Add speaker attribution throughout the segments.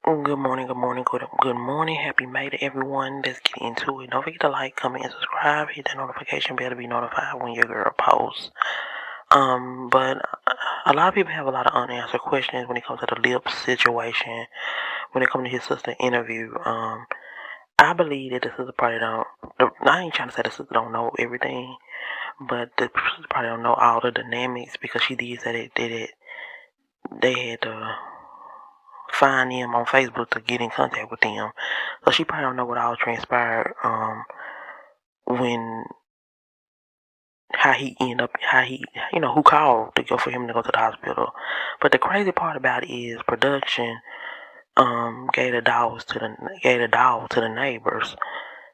Speaker 1: Good morning. Happy May to everyone. Let's get into it. Don't forget to like, comment, and subscribe. Hit that notification bell to be notified when your girl posts. But a lot of people have a lot of unanswered questions when it comes to the LLIPS situation. When it comes to his sister interview, I believe that the sister probably don't. I ain't trying to say the sister don't know everything, but the sister probably don't know all the dynamics because she did say that they had to find him on Facebook to get in contact with him. So she probably don't know what all transpired when how he who called to go for him to go to the hospital. But the crazy part about it is production gave the dog to the neighbors.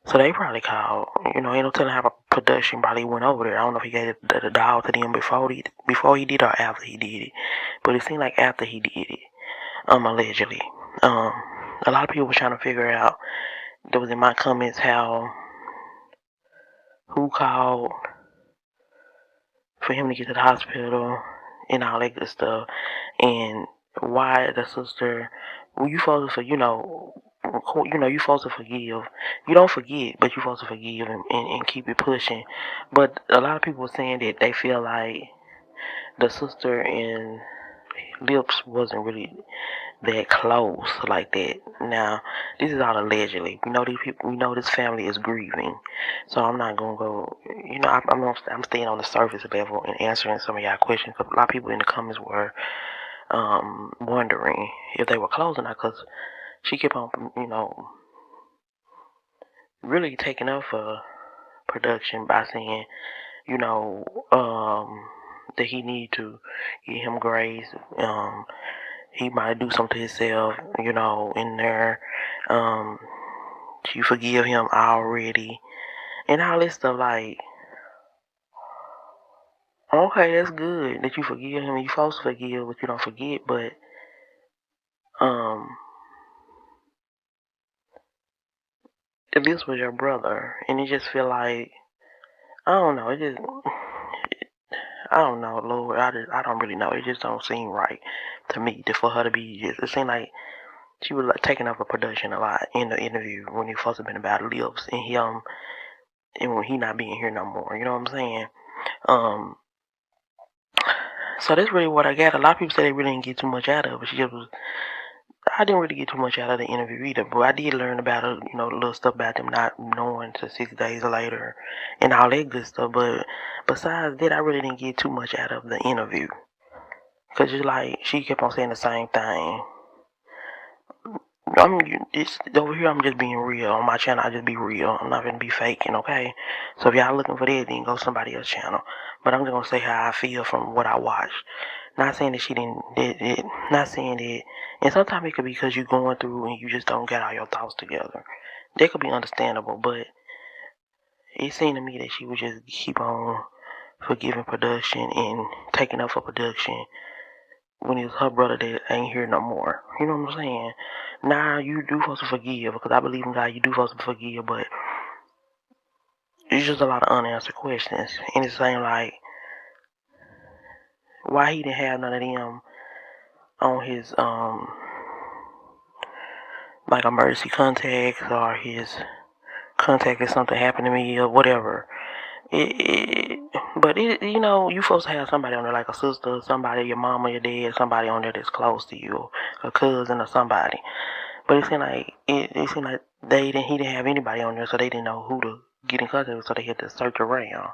Speaker 1: So they probably called. Ain't no telling how production probably went over there. I don't know if he gave the dog to them before he did or after he did it. But it seemed like after he did it. Allegedly. A lot of people were trying to figure out, there was in my comments who called for him to get to the hospital and all that good stuff, and why the sister, well, you supposed to, you supposed to forgive. You don't forget, but you supposed to forgive and keep it pushing. But a lot of people were saying that they feel like the sister and LLIPS wasn't really that close like that. Now, this is all allegedly. We know these people. We know this family is grieving, so I'm not gonna go. I'm staying on the surface level and answering some of y'all questions. Cause a lot of people in the comments were wondering if they were close or not, because she kept on, really taking up for production by saying, that he need to give him grace. He might do something to himself, in there. You forgive him already. And all this stuff, like, okay, that's good that you forgive him. You're supposed to forgive, but you don't forget. But, if this was your brother, and you just feel like, I don't know, I don't know, Lord, I don't really know. It just don't seem right to me for her to be it seemed like she was like taking up a production a lot in the interview when it supposed to been about LLIPS and him, and when he not being here no more. You know what I'm saying? So that's really what I got. A lot of people say they really didn't get too much out of it. I didn't really get too much out of the interview either, but I did learn about little stuff about them not knowing till 6 days later and all that good stuff. But besides that, I really didn't get too much out of the interview, because it's like she kept on saying the same thing. Over here, I'm just being real. On my channel, I just be real. I'm not gonna be faking, okay? So if y'all looking for that, then go to somebody else's channel. But I'm just gonna say how I feel from what I watched. Not saying that she didn't, not saying that, and sometimes it could be because you're going through and you just don't get all your thoughts together. That could be understandable, but it seemed to me that she would just keep on forgiving production and taking up for production when it's her brother that ain't here no more. You know what I'm saying? Now, you do supposed to forgive, because I believe in God, you do supposed to forgive, but it's just a lot of unanswered questions. And it's saying, like, why he didn't have none of them on his, like, emergency contacts, or his contact if something happened to me, or whatever. But you supposed to have somebody on there, like a sister, somebody, your mama, your dad, somebody on there that's close to you, a cousin or somebody. But it seemed like he didn't have anybody on there, so they didn't know who to get in contact with, so they had to search around.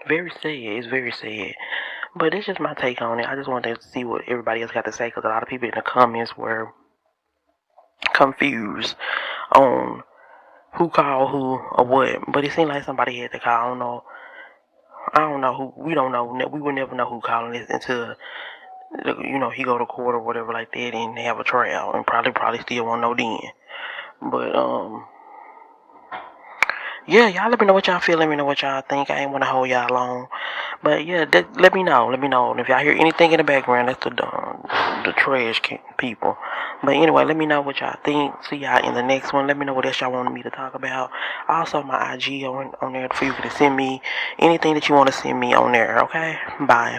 Speaker 1: Very sad. It's very sad. But it's just my take on it. I just wanted to see what everybody else got to say, because a lot of people in the comments were confused on who called who or what. But it seemed like somebody had to call. I don't know who. We don't know. We will never know who calling this until he go to court or whatever like that, and they have a trial, and probably still won't know then. But yeah, y'all let me know what y'all feel. Let me know what y'all think. I ain't want to hold y'all long, but yeah, let me know. Let me know. And if y'all hear anything in the background, that's the trash people. But anyway, let me know what y'all think. See y'all in the next one. Let me know what else y'all wanted me to talk about. Also, my IG on there for you to send me anything that you want to send me on there. Okay, bye.